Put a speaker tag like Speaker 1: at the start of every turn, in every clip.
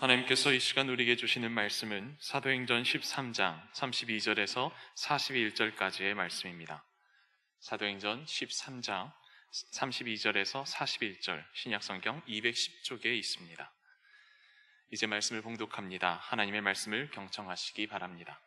Speaker 1: 하나님께서 이 시간 우리에게 주시는 말씀은 사도행전 13장 32절에서 41절까지의 말씀입니다. 사도행전 13장 32절에서 41절, 신약성경 210쪽에 있습니다. 이제 말씀을 봉독합니다. 하나님의 말씀을 경청하시기 바랍니다.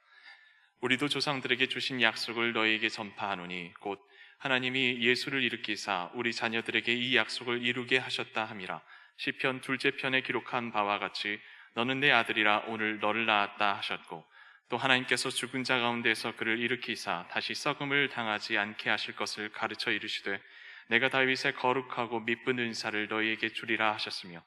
Speaker 1: 우리도 조상들에게 주신 약속을 너희에게 전파하노니 곧 하나님이 예수를 일으키사 우리 자녀들에게 이 약속을 이루게 하셨다 함이라. 시편 둘째 편에 기록한 바와 같이 너는 내 아들이라 오늘 너를 낳았다 하셨고, 또 하나님께서 죽은 자 가운데서 그를 일으키사 다시 썩음을 당하지 않게 하실 것을 가르쳐 이르시되 내가 다윗의 거룩하고 미쁜 은사를 너희에게 주리라 하셨으며,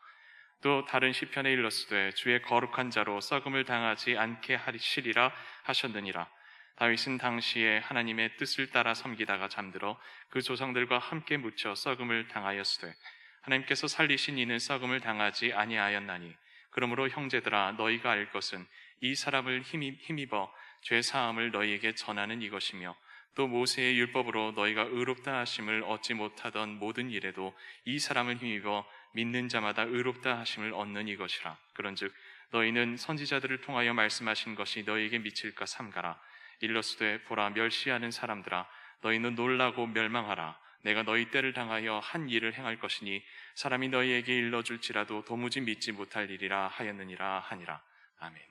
Speaker 1: 또 다른 시편에 일렀으되 주의 거룩한 자로 썩음을 당하지 않게 하시리라 하셨느니라. 다윗은 당시에 하나님의 뜻을 따라 섬기다가 잠들어 그 조상들과 함께 묻혀 썩음을 당하였으되 하나님께서 살리신 이는 썩음을 당하지 아니하였나니, 그러므로 형제들아 너희가 알 것은 이 사람을 힘입어 죄 사함을 너희에게 전하는 이것이며, 또 모세의 율법으로 너희가 의롭다 하심을 얻지 못하던 모든 일에도 이 사람을 힘입어 믿는 자마다 의롭다 하심을 얻는 이것이라. 그런즉 너희는 선지자들을 통하여 말씀하신 것이 너희에게 미칠까 삼가라. 일러스되 보라, 멸시하는 사람들아 너희는 놀라고 멸망하라. 내가 너희 때를 당하여 한 일을 행할 것이니 사람이 너희에게 일러줄지라도 도무지 믿지 못할 일이라 하였느니라 하니라. 아멘.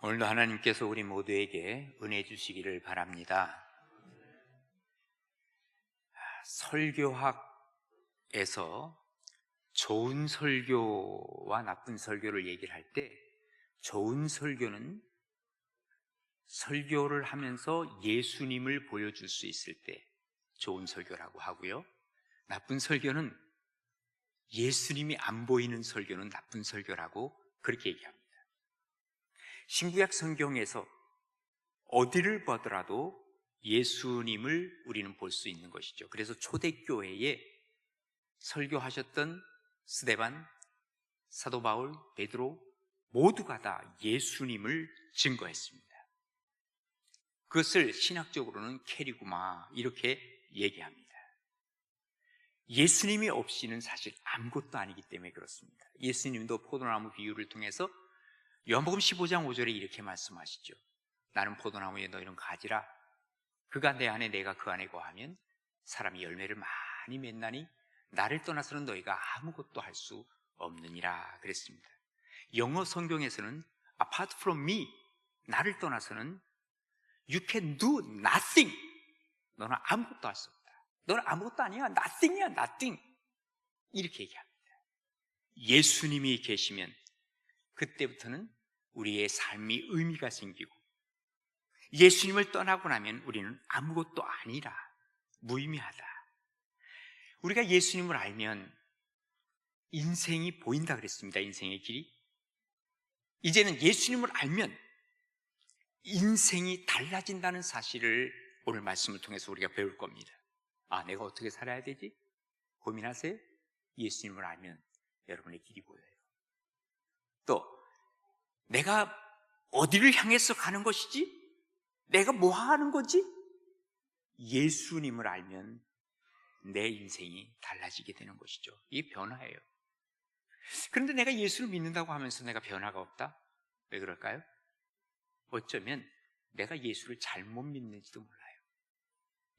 Speaker 2: 오늘도 하나님께서 우리 모두에게 은혜 주시기를 바랍니다. 설교학에서 좋은 설교와 나쁜 설교를 얘기를 할 때, 좋은 설교는 설교를 하면서 예수님을 보여줄 수 있을 때 좋은 설교라고 하고요, 나쁜 설교는 예수님이 안 보이는 설교는 나쁜 설교라고 그렇게 얘기합니다. 신구약 성경에서 어디를 보더라도 예수님을 우리는 볼 수 있는 것이죠. 그래서 초대교회에 설교하셨던 스데반, 사도 바울, 베드로 모두가 다 예수님을 증거했습니다. 그것을 신학적으로는 캐리구마 이렇게 얘기합니다. 예수님이 없이는 사실 아무것도 아니기 때문에 그렇습니다. 예수님도 포도나무 비유를 통해서 요한복음 15장 5절에 이렇게 말씀하시죠. 나는 포도나무에 너희는 가지라. 그가 내 안에 내가 그 안에 거하면 사람이 열매를 많이 맺나니 나를 떠나서는 너희가 아무것도 할 수 없느니라 그랬습니다. 영어 성경에서는 apart from me, 나를 떠나서는 you can do nothing. 너는 아무것도 할 수 없다. 너는 아무것도 아니야. nothing이야, nothing. 이렇게 얘기합니다. 예수님이 계시면 그때부터는 우리의 삶이 의미가 생기고, 예수님을 떠나고 나면 우리는 아무것도 아니라 무의미하다. 우리가 예수님을 알면 인생이 보인다 그랬습니다. 인생의 길이. 이제는 예수님을 알면 인생이 달라진다는 사실을 오늘 말씀을 통해서 우리가 배울 겁니다. 아, 내가 어떻게 살아야 되지? 고민하세요? 예수님을 알면 여러분의 길이 보여요. 또 내가 어디를 향해서 가는 것이지? 내가 뭐 하는 거지? 예수님을 알면 내 인생이 달라지게 되는 것이죠. 이게 변화예요. 그런데 내가 예수를 믿는다고 하면서 내가 변화가 없다? 왜 그럴까요? 어쩌면 내가 예수를 잘못 믿는지도 몰라요.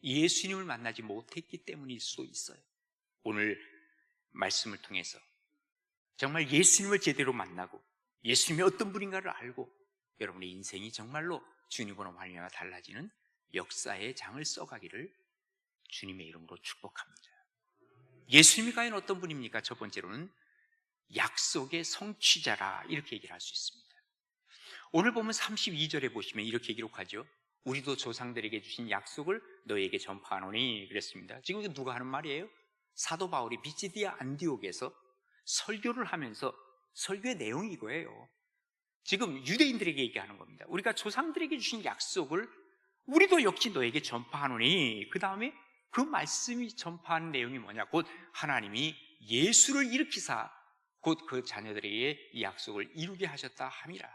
Speaker 2: 예수님을 만나지 못했기 때문일 수도 있어요. 오늘 말씀을 통해서 정말 예수님을 제대로 만나고 예수님이 어떤 분인가를 알고 여러분의 인생이 정말로 주님으로 말미암아 달라지는 역사의 장을 써가기를 주님의 이름으로 축복합니다. 예수님이 과연 어떤 분입니까? 첫 번째로는 약속의 성취자라 이렇게 얘기를 할 수 있습니다. 오늘 보면 32절에 보시면 이렇게 기록하죠. 우리도 조상들에게 주신 약속을 너희에게 전파하노니 그랬습니다. 지금 이거 누가 하는 말이에요? 사도 바울이 비시디아 안디옥에서 설교를 하면서 설교의 내용이 이거예요. 지금 유대인들에게 얘기하는 겁니다. 우리가 조상들에게 주신 약속을 우리도 역시 너에게 전파하노니, 그 다음에 그 말씀이 전파하는 내용이 뭐냐? 곧 하나님이 예수를 일으키사 곧 그 자녀들에게 이 약속을 이루게 하셨다 함이라.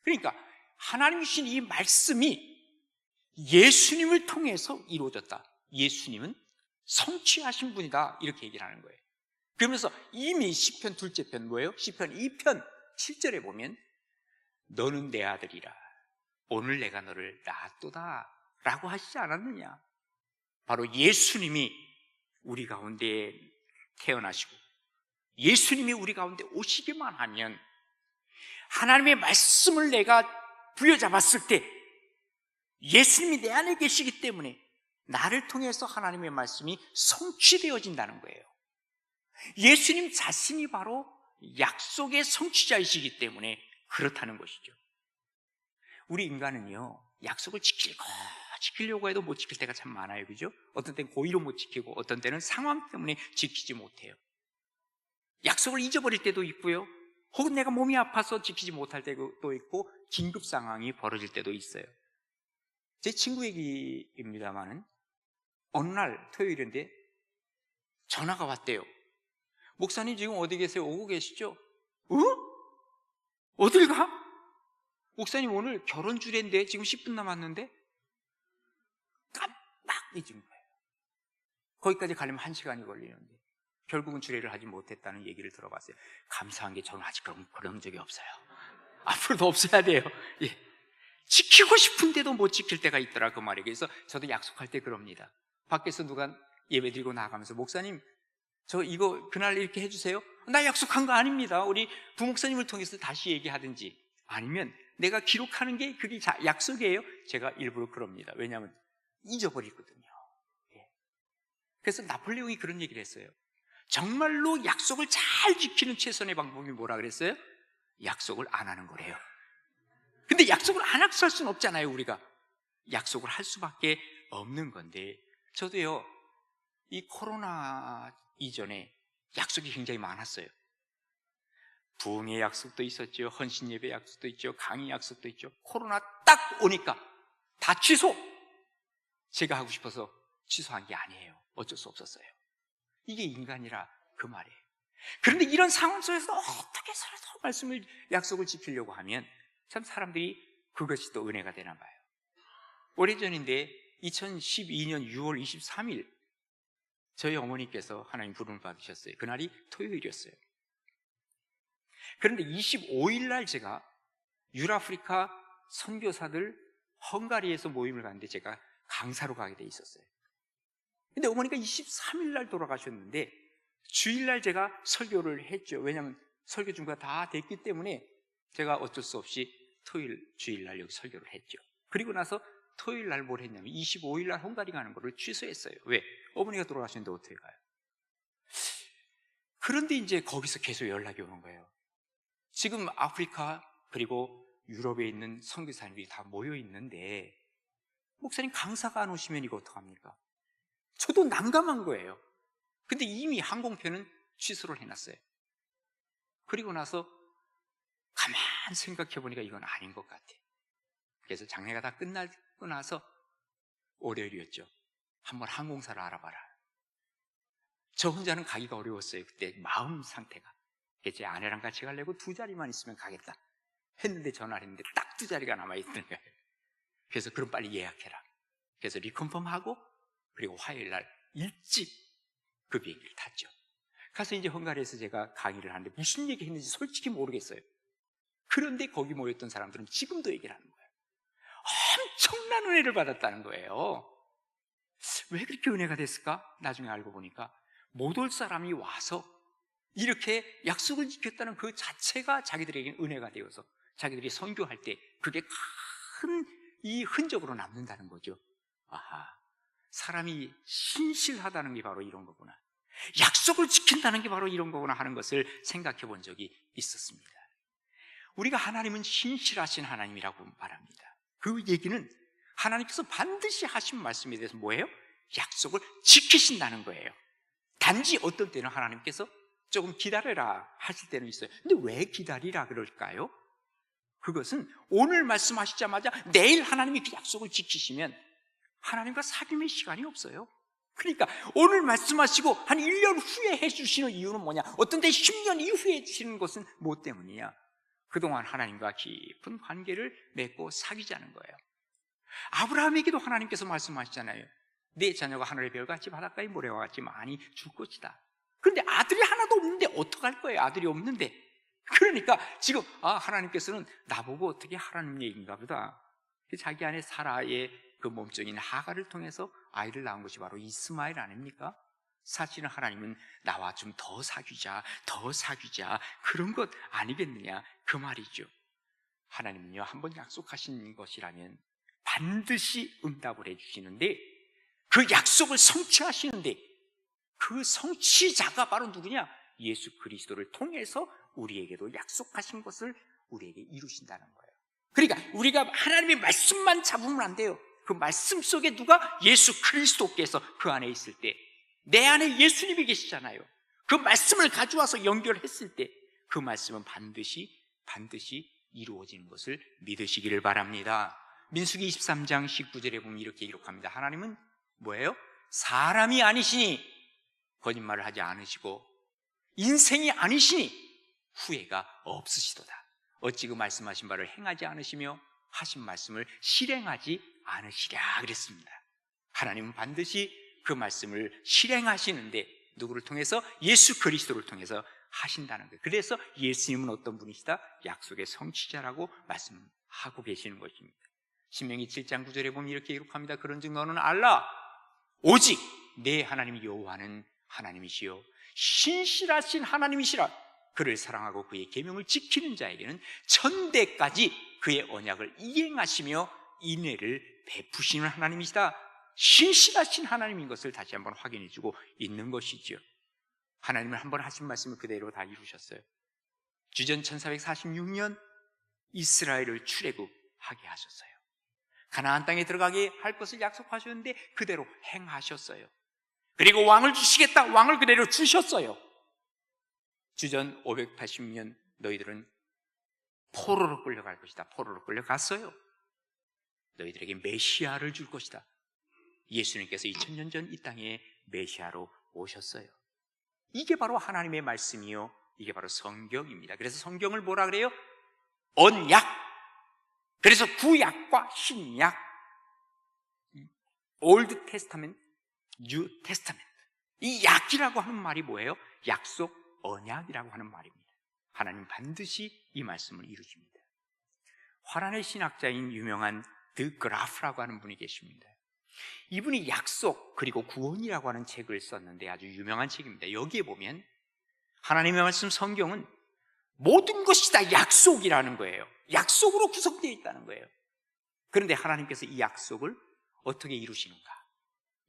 Speaker 2: 그러니까 하나님이 주신 이 말씀이 예수님을 통해서 이루어졌다. 예수님은 성취하신 분이다 이렇게 얘기를 하는 거예요. 그러면서 이미 시편 둘째 편 뭐예요? 시편 2편 7절에 보면 너는 내 아들이라 오늘 내가 너를 낳았도다 라고 하시지 않았느냐? 바로 예수님이 우리 가운데 태어나시고 예수님이 우리 가운데 오시기만 하면 하나님의 말씀을 내가 부여잡았을 때 예수님이 내 안에 계시기 때문에 나를 통해서 하나님의 말씀이 성취되어진다는 거예요. 예수님 자신이 바로 약속의 성취자이시기 때문에 그렇다는 것이죠. 우리 인간은요, 약속을 지키려고 해도 못 지킬 때가 참 많아요. 그죠? 어떤 때는 고의로 못 지키고 어떤 때는 상황 때문에 지키지 못해요. 약속을 잊어버릴 때도 있고요, 혹은 내가 몸이 아파서 지키지 못할 때도 있고 긴급 상황이 벌어질 때도 있어요. 제 친구 얘기입니다만은 어느 날 토요일인데 전화가 왔대요. 목사님 지금 어디 계세요? 오고 계시죠? 어딜 가? 목사님 오늘 결혼 주례인데 지금 10분 남았는데? 깜빡 잊은 거예요. 거기까지 가려면 1시간이 걸리는데 결국은 주례를 하지 못했다는 얘기를 들어봤어요. 감사한 게 저는 아직 그런 적이 없어요. 앞으로도 없어야 돼요. 예. 지키고 싶은데도 못 지킬 때가 있더라 그 말이에요. 그래서 저도 약속할 때 그럽니다. 밖에서 누가 예배 드리고 나가면서 목사님 저 이거 그날 이렇게 해주세요. 나 약속한 거 아닙니다. 우리 부목사님을 통해서 다시 얘기하든지 아니면 내가 기록하는 게 그게 약속이에요. 제가 일부러 그럽니다. 왜냐하면 잊어버리거든요. 예. 그래서 나폴레옹이 그런 얘기를 했어요. 정말로 약속을 잘 지키는 최선의 방법이 뭐라 그랬어요? 약속을 안 하는 거래요. 근데 약속을 안 하고 살 수는 없잖아요. 우리가 약속을 할 수밖에 없는 건데, 저도요 이 코로나 이전에 약속이 굉장히 많았어요. 부흥의 약속도 있었죠, 헌신예배 약속도 있죠, 강의 약속도 있죠. 코로나 딱 오니까 다 취소. 제가 하고 싶어서 취소한 게 아니에요. 어쩔 수 없었어요. 이게 인간이라 그 말이에요. 그런데 이런 상황 속에서 어떻게 살아도 말씀을 약속을 지키려고 하면 참 사람들이 그것이 또 은혜가 되나 봐요. 오래전인데 2012년 6월 23일 저희 어머니께서 하나님 부름을 받으셨어요. 그날이 토요일이었어요. 그런데 25일 날 제가 유라프리카 선교사들 헝가리에서 모임을 갔는데 제가 강사로 가게 돼 있었어요. 근데 어머니가 23일 날 돌아가셨는데 주일날 제가 설교를 했죠. 왜냐하면 설교 준비가 다 됐기 때문에 제가 어쩔 수 없이 주일날 여기 설교를 했죠. 그리고 나서 토요일 날 뭘 했냐면 25일 날 헝가리 가는 거를 취소했어요. 왜? 어머니가 돌아가셨는데 어떻게 가요? 그런데 이제 거기서 계속 연락이 오는 거예요. 지금 아프리카 그리고 유럽에 있는 선교사님들이 다 모여 있는데 목사님 강사가 안 오시면 이거 어떡합니까? 저도 난감한 거예요. 근데 이미 항공편은 취소를 해놨어요. 그리고 나서 가만 생각해 보니까 이건 아닌 것 같아. 그래서 장례가 다 끝나고 나서 월요일이었죠. 한번 항공사를 알아봐라. 저 혼자는 가기가 어려웠어요. 그때 마음 상태가. 제 아내랑 같이 가려고 2자리만 있으면 가겠다 했는데 전화를 했는데 딱 2자리가 남아있는 거예요. 그래서 그럼 빨리 예약해라. 그래서 리컨펌하고 그리고 화요일 날 일찍 그 비행기를 탔죠. 가서 이제 헝가리에서 제가 강의를 하는데 무슨 얘기 했는지 솔직히 모르겠어요. 그런데 거기 모였던 사람들은 지금도 얘기를 하는 거예요. 엄청난 은혜를 받았다는 거예요. 왜 그렇게 은혜가 됐을까? 나중에 알고 보니까 못 올 사람이 와서 이렇게 약속을 지켰다는 그 자체가 자기들에게 은혜가 되어서 자기들이 선교할 때 그게 큰 이 흔적으로 남는다는 거죠. 아하, 사람이 신실하다는 게 바로 이런 거구나, 약속을 지킨다는 게 바로 이런 거구나 하는 것을 생각해 본 적이 있었습니다. 우리가 하나님은 신실하신 하나님이라고 말합니다. 그 얘기는 하나님께서 반드시 하신 말씀에 대해서 뭐예요? 약속을 지키신다는 거예요. 단지 어떤 때는 하나님께서 조금 기다려라 하실 때는 있어요. 근데 왜 기다리라 그럴까요? 그것은 오늘 말씀하시자마자 내일 하나님이 그 약속을 지키시면 하나님과 사귐의 시간이 없어요. 그러니까 오늘 말씀하시고 한 1년 후에 해주시는 이유는 뭐냐? 어떤 때 10년 이후에 해주시는 것은 뭐 때문이냐? 그동안 하나님과 깊은 관계를 맺고 사귀자는 거예요. 아브라함에게도 하나님께서 말씀하시잖아요. 내 자녀가 하늘의 별같이 바닷가의 모래와 같이 많이 줄 것이다. 그런데 아들이 하나도 없는데 어떡할 거예요? 아들이 없는데. 그러니까 지금 하나님께서는 나보고 어떻게 하라는 얘기인가 보다. 자기 안에 사라의 그 몸종인 하가를 통해서 아이를 낳은 것이 바로 이스마엘 아닙니까? 사실은 하나님은 나와 좀 더 사귀자, 더 사귀자, 그런 것 아니겠느냐, 그 말이죠. 하나님은요, 한번 약속하신 것이라면 반드시 응답을 해주시는데, 그 약속을 성취하시는데, 그 성취자가 바로 누구냐? 예수 그리스도를 통해서 우리에게도 약속하신 것을 우리에게 이루신다는 거예요. 그러니까 우리가 하나님의 말씀만 잡으면 안 돼요. 그 말씀 속에 누가? 예수 그리스도께서 그 안에 있을 때, 내 안에 예수님이 계시잖아요. 그 말씀을 가져와서 연결했을 때 그 말씀은 반드시 이루어지는 것을 믿으시기를 바랍니다. 민수기 23장 19절에 보면 이렇게 기록합니다. 하나님은 뭐예요? 사람이 아니시니 거짓말을 하지 않으시고 인생이 아니시니 후회가 없으시도다. 어찌 그 말씀하신 바를 행하지 않으시며 하신 말씀을 실행하지 않으시랴 그랬습니다. 하나님은 반드시 그 말씀을 실행하시는데 누구를 통해서? 예수 그리스도를 통해서 하신다는 거예요. 그래서 예수님은 어떤 분이시다? 약속의 성취자라고 말씀하고 계시는 것입니다. 신명기 7장 9절에 보면 이렇게 기록합니다. 그런즉 너는 알라 오직 내 하나님 여호와는 하나님이시요 신실하신 하나님이시라. 그를 사랑하고 그의 계명을 지키는 자에게는 천대까지 그의 언약을 이행하시며 인애를 베푸시는 하나님이시다. 신실하신 하나님인 것을 다시 한번 확인해주고 있는 것이죠. 하나님은 한번 하신 말씀을 그대로 다 이루셨어요. 주전 1446년 이스라엘을 출애굽하게 하셨어요. 가나안 땅에 들어가게 할 것을 약속하셨는데 그대로 행하셨어요. 그리고 왕을 주시겠다, 왕을 그대로 주셨어요. 주전 580년 너희들은 포로로 끌려갈 것이다. 포로로 끌려갔어요. 너희들에게 메시아를 줄 것이다. 예수님께서 2000년 전 이 땅에 메시아로 오셨어요. 이게 바로 하나님의 말씀이요, 이게 바로 성경입니다. 그래서 성경을 뭐라 그래요? 언약. 그래서 구약과 신약, 올드 테스타멘트, 뉴 테스타멘트, 이 약이라고 하는 말이 뭐예요? 약속, 언약이라고 하는 말입니다. 하나님 반드시 이 말씀을 이루십니다. 화란의 신학자인 유명한 드 그라프라고 하는 분이 계십니다. 이분이 약속 그리고 구원이라고 하는 책을 썼는데 아주 유명한 책입니다. 여기에 보면 하나님의 말씀 성경은 모든 것이 다 약속이라는 거예요. 약속으로 구성되어 있다는 거예요. 그런데 하나님께서 이 약속을 어떻게 이루시는가?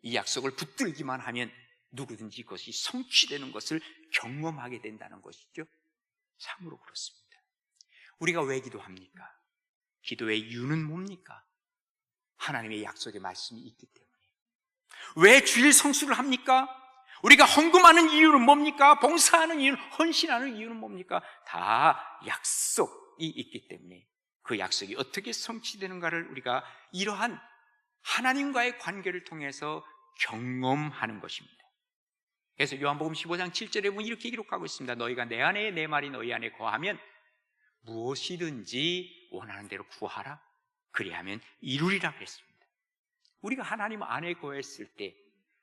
Speaker 2: 이 약속을 붙들기만 하면 누구든지 그것이 성취되는 것을 경험하게 된다는 것이죠. 참으로 그렇습니다. 우리가 왜 기도합니까? 기도의 이유는 뭡니까? 하나님의 약속의 말씀이 있기 때문에. 왜 주일 성수를 합니까? 우리가 헌금하는 이유는 뭡니까? 봉사하는 이유는, 헌신하는 이유는 뭡니까? 다 약속이 있기 때문에 그 약속이 어떻게 성취되는가를 우리가 이러한 하나님과의 관계를 통해서 경험하는 것입니다. 그래서 요한복음 15장 7절에 보면 이렇게 기록하고 있습니다. 너희가 내 안에 내 말이 너희 안에 거하면 무엇이든지 원하는 대로 구하라. 그리하면 이루리라 그랬습니다. 우리가 하나님 안에 거했을 때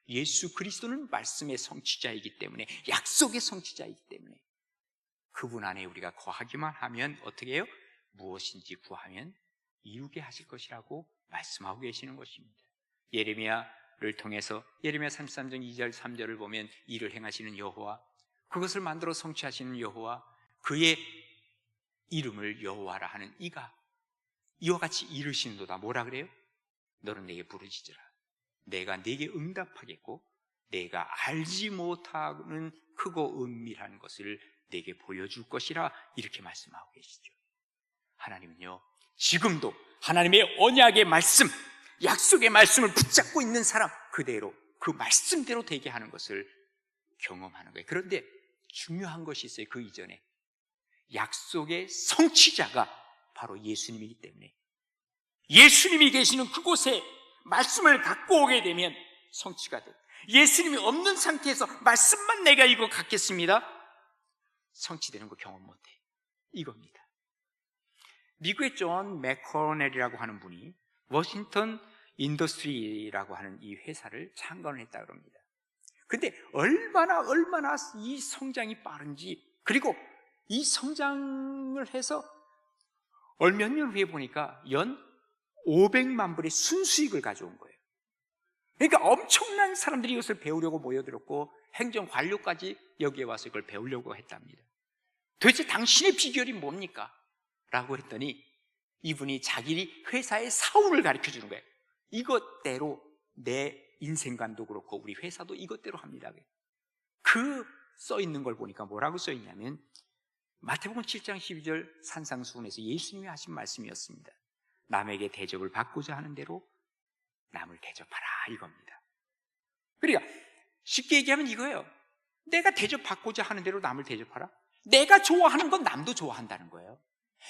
Speaker 2: 예수 그리스도는 말씀의 성취자이기 때문에, 약속의 성취자이기 때문에 그분 안에 우리가 거하기만 하면 어떻게 해요? 무엇인지 구하면 이루게 하실 것이라고 말씀하고 계시는 것입니다. 예레미야를 통해서 예레미야 33장 2절 3절을 보면 이를 행하시는 여호와, 그것을 만들어 성취하시는 여호와, 그의 이름을 여호와라 하는 이가 이와 같이 이르시는도다. 뭐라 그래요? 너는 내게 부르짖으라. 내가 네게 응답하겠고 내가 알지 못하는 크고 은밀한 것을 내게 보여줄 것이라, 이렇게 말씀하고 계시죠. 하나님은요, 지금도 하나님의 언약의 말씀, 약속의 말씀을 붙잡고 있는 사람 그대로, 그 말씀대로 되게 하는 것을 경험하는 거예요. 그런데 중요한 것이 있어요. 그 이전에 약속의 성취자가 바로 예수님이기 때문에 예수님이 계시는 그곳에 말씀을 갖고 오게 되면 성취가 돼요. 예수님이 없는 상태에서 말씀만 내가 이거 갖겠습니다, 성취되는 거 경험 못해. 이겁니다. 미국의 존 맥코넬이라고 하는 분이 워싱턴 인더스트리라고 하는 이 회사를 창건을 했다고 합니다. 근데 얼마나 이 성장이 빠른지, 그리고 이 성장을 해서 몇 년 후에 보니까 연 500만 불의 순수익을 가져온 거예요. 그러니까 엄청난 사람들이 이것을 배우려고 모여들었고 행정 관료까지 여기에 와서 이걸 배우려고 했답니다. 도대체 당신의 비결이 뭡니까? 라고 했더니 이분이 자기 회사의 사원을 가르쳐 주는 거예요. 이것대로 내 인생관도 그렇고 우리 회사도 이것대로 합니다. 그 써 있는 걸 보니까 뭐라고 써 있냐면 마태복음 7장 12절 산상수훈에서 예수님이 하신 말씀이었습니다. 남에게 대접을 받고자 하는 대로 남을 대접하라, 이겁니다. 그러니까 쉽게 얘기하면 이거예요. 내가 대접받고자 하는 대로 남을 대접하라. 내가 좋아하는 건 남도 좋아한다는 거예요.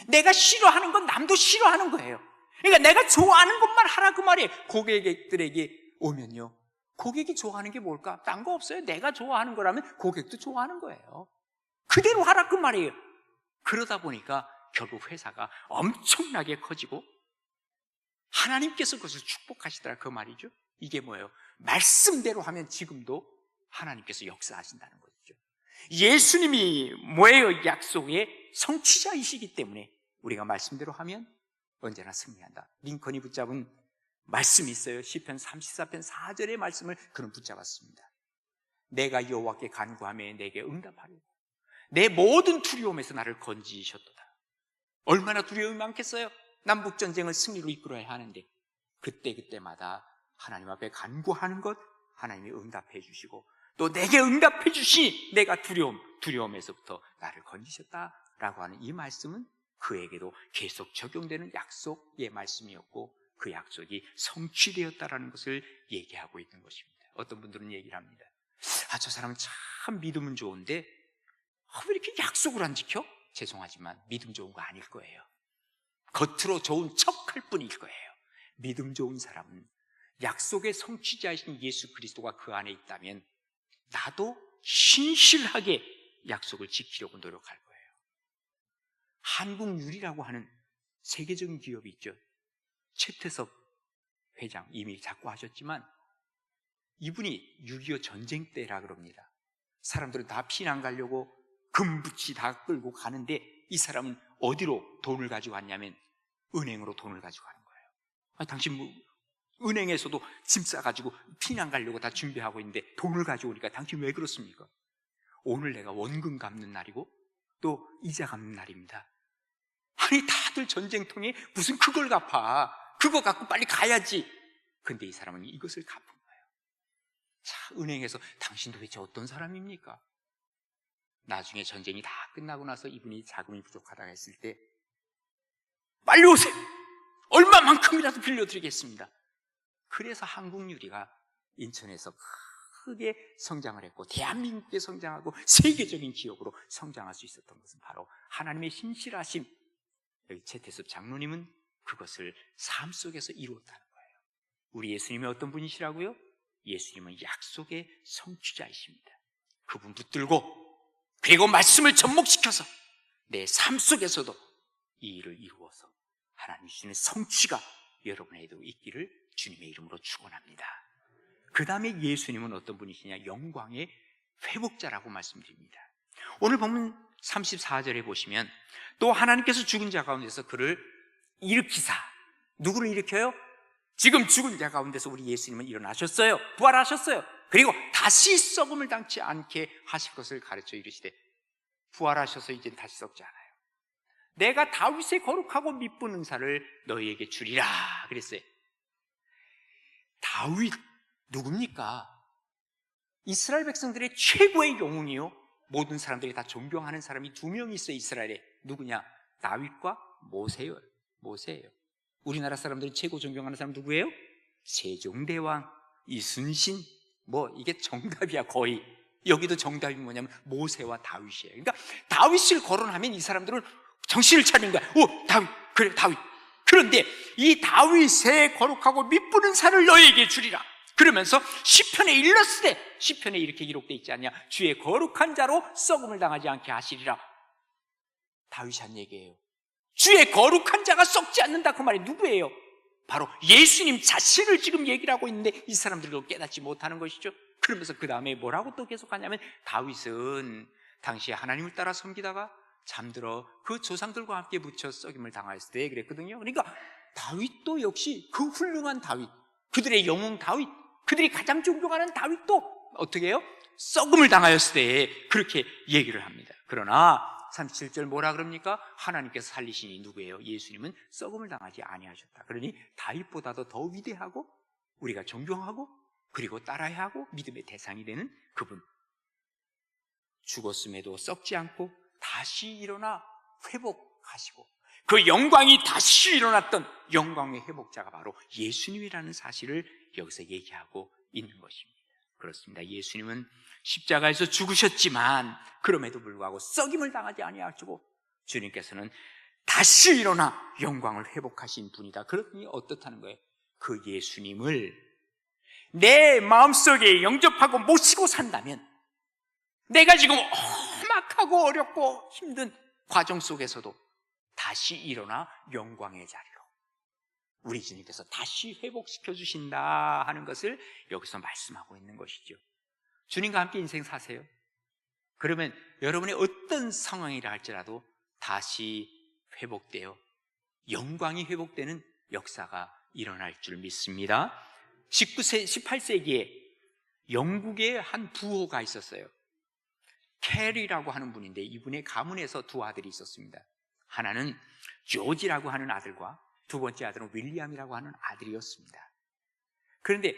Speaker 2: 내가 싫어하는 건 남도 싫어하는 거예요. 그러니까 내가 좋아하는 것만 하라, 그 말이에요. 고객들에게 오면요, 고객이 좋아하는 게 뭘까? 딴 거 없어요. 내가 좋아하는 거라면 고객도 좋아하는 거예요. 그대로 하라, 그 말이에요. 그러다 보니까 결국 회사가 엄청나게 커지고 하나님께서 그것을 축복하시더라, 그 말이죠. 이게 뭐예요? 말씀대로 하면 지금도 하나님께서 역사하신다는 거죠. 예수님이 뭐예요? 약속의 성취자이시기 때문에 우리가 말씀대로 하면 언제나 승리한다. 링컨이 붙잡은 말씀이 있어요. 시편 34편 4절의 말씀을 그는 붙잡았습니다. 내가 여호와께 간구하며 내게 응답하려고 내 모든 두려움에서 나를 건지셨도다. 얼마나 두려움이 많겠어요? 남북전쟁을 승리로 이끌어야 하는데 그때마다 하나님 앞에 간구하는 것 하나님이 응답해 주시고 또 내게 응답해 주시니 내가 두려움에서부터 나를 건지셨다라고 하는 이 말씀은 그에게도 계속 적용되는 약속의 말씀이었고 그 약속이 성취되었다라는 것을 얘기하고 있는 것입니다. 어떤 분들은 얘기를 합니다. 저 사람은 참 믿음은 좋은데 왜 이렇게 약속을 안 지켜? 죄송하지만 믿음 좋은 거 아닐 거예요. 겉으로 좋은 척할 뿐일 거예요. 믿음 좋은 사람은 약속의 성취자이신 예수 그리스도가 그 안에 있다면 나도 신실하게 약속을 지키려고 노력할 거예요. 한국유리라고 하는 세계적인 기업이 있죠. 최태섭 회장 이미 자꾸 하셨지만 이분이 6.25 전쟁 때라 그럽니다. 사람들은 다 피난 가려고 금붙이 다 끌고 가는데 이 사람은 어디로 돈을 가지고 왔냐면 은행으로 돈을 가지고 가는 거예요. 당신 은행에서도 짐 싸가지고 피난 가려고 다 준비하고 있는데 돈을 가지고 오니까 당신 왜 그렇습니까? 오늘 내가 원금 갚는 날이고 또 이자 갚는 날입니다. 아니 다들 전쟁통에 무슨 그걸 갚아. 그거 갖고 빨리 가야지. 근데 이 사람은 이것을 갚은 거예요. 자, 은행에서 당신 도대체 어떤 사람입니까? 나중에 전쟁이 다 끝나고 나서 이분이 자금이 부족하다고 했을 때 빨리 오세요. 얼마만큼이라도 빌려드리겠습니다. 그래서 한국유리가 인천에서 크게 성장을 했고 대한민국에 성장하고 세계적인 기업으로 성장할 수 있었던 것은 바로 하나님의 신실하심. 여기 최태섭 장로님은 그것을 삶 속에서 이루었다는 거예요. 우리 예수님이 어떤 분이시라고요? 예수님은 약속의 성취자이십니다. 그분 붙들고 그리고 말씀을 접목시켜서 내 삶 속에서도 이 일을 이루어서 하나님 주시는 성취가 여러분에게도 있기를 주님의 이름으로 축원합니다. 그 다음에 예수님은 어떤 분이시냐? 영광의 회복자라고 말씀드립니다. 오늘 본문 34절에 보시면 또 하나님께서 죽은 자 가운데서 그를 일으키사, 누구를 일으켜요? 지금 죽은 자 가운데서 우리 예수님은 일어나셨어요. 부활하셨어요. 그리고 다시 썩음을 당치 않게 하실 것을 가르쳐 이르시되 부활하셔서 이제 다시 썩지 않아요. 내가 다윗의 거룩하고 미쁜 은사를 너희에게 주리라 그랬어요. 다윗 누굽니까? 이스라엘 백성들의 최고의 영웅이요, 모든 사람들이 다 존경하는 사람이 두 명이 있어요. 이스라엘에. 누구냐? 다윗과 모세예요. 우리나라 사람들이 최고 존경하는 사람 누구예요? 세종대왕, 이순신. 이게 정답이야. 거의. 여기도 정답이 뭐냐면 모세와 다윗이에요. 그러니까 다윗을 거론하면 이 사람들은 정신을 차리는 거야. 다윗, 그래 다윗. 그런데 이 다윗의 거룩하고 미쁘는 산을 너에게 주리라 그러면서 시편에 일렀으되, 시편에 이렇게 기록되어 있지 않냐? 주의 거룩한 자로 썩음을 당하지 않게 하시리라. 다윗이 한 얘기예요. 주의 거룩한 자가 썩지 않는다, 그 말이 누구예요? 바로 예수님 자신을 지금 얘기를 하고 있는데 이 사람들도 깨닫지 못하는 것이죠. 그러면서 그 다음에 뭐라고 또 계속하냐면 다윗은 당시에 하나님을 따라 섬기다가 잠들어 그 조상들과 함께 묻혀 썩임을 당하였을 때 그랬거든요. 그러니까 다윗도 역시 그 훌륭한 다윗, 그들의 영웅 다윗, 그들이 가장 존경하는 다윗도 어떻게 해요? 썩음을 당하였을 때 그렇게 얘기를 합니다. 그러나 37절 뭐라 그럽니까? 하나님께서 살리시니 누구예요? 예수님은 썩음을 당하지 아니하셨다. 그러니 다윗보다도 더 위대하고 우리가 존경하고 그리고 따라야 하고 믿음의 대상이 되는 그분, 죽었음에도 썩지 않고 다시 일어나 회복하시고 그 영광이 다시 일어났던 영광의 회복자가 바로 예수님이라는 사실을 여기서 얘기하고 있는 것입니다. 그렇습니다. 예수님은 십자가에서 죽으셨지만 그럼에도 불구하고 썩임을 당하지 아니하시고 주님께서는 다시 일어나 영광을 회복하신 분이다. 그러니 어떻다는 거예요? 그 예수님을 내 마음속에 영접하고 모시고 산다면 내가 지금 험악하고 어렵고 힘든 과정 속에서도 다시 일어나 영광의 자리로 우리 주님께서 다시 회복시켜 주신다 하는 것을 여기서 말씀하고 있는 것이죠. 주님과 함께 인생 사세요. 그러면 여러분의 어떤 상황이라 할지라도 다시 회복되어 영광이 회복되는 역사가 일어날 줄 믿습니다. 18세기에 영국에 한 부호가 있었어요. 캐리라고 하는 분인데 이분의 가문에서 두 아들이 있었습니다. 하나는 조지라고 하는 아들과 두 번째 아들은 윌리엄이라고 하는 아들이었습니다. 그런데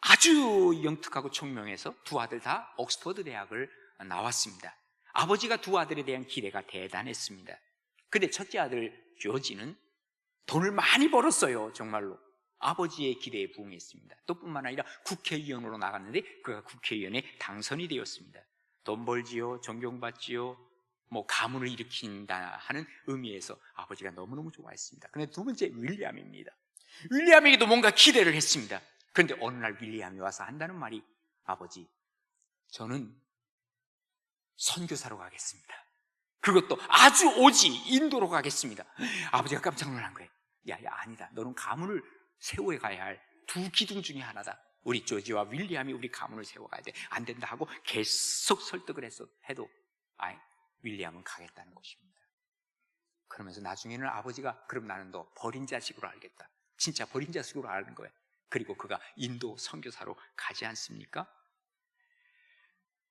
Speaker 2: 아주 영특하고 총명해서 두 아들 다 옥스퍼드 대학을 나왔습니다. 아버지가 두 아들에 대한 기대가 대단했습니다. 그런데 첫째 아들 조지는 돈을 많이 벌었어요. 정말로 아버지의 기대에 부응했습니다. 또 뿐만 아니라 국회의원으로 나갔는데 그가 국회의원에 당선이 되었습니다. 돈 벌지요, 존경받지요, 가문을 일으킨다 하는 의미에서 아버지가 너무너무 좋아했습니다. 그런데 두 번째 윌리엄입니다. 윌리엄에게도 뭔가 기대를 했습니다. 그런데 어느 날 윌리엄이 와서 한다는 말이 아버지, 저는 선교사로 가겠습니다. 그것도 아주 오지 인도로 가겠습니다. 아버지가 깜짝 놀란 거예요. 야, 아니다. 너는 가문을 세워야 가야 할 두 기둥 중에 하나다. 우리 조지와 윌리엄이 우리 가문을 세워가야 돼. 안 된다 하고 계속 설득을 해도 윌리엄은 가겠다는 것입니다. 그러면서 나중에는 아버지가 그럼 나는 너 버린 자식으로 알겠다. 진짜 버린 자식으로 아는 거예요. 그리고 그가 인도 선교사로 가지 않습니까?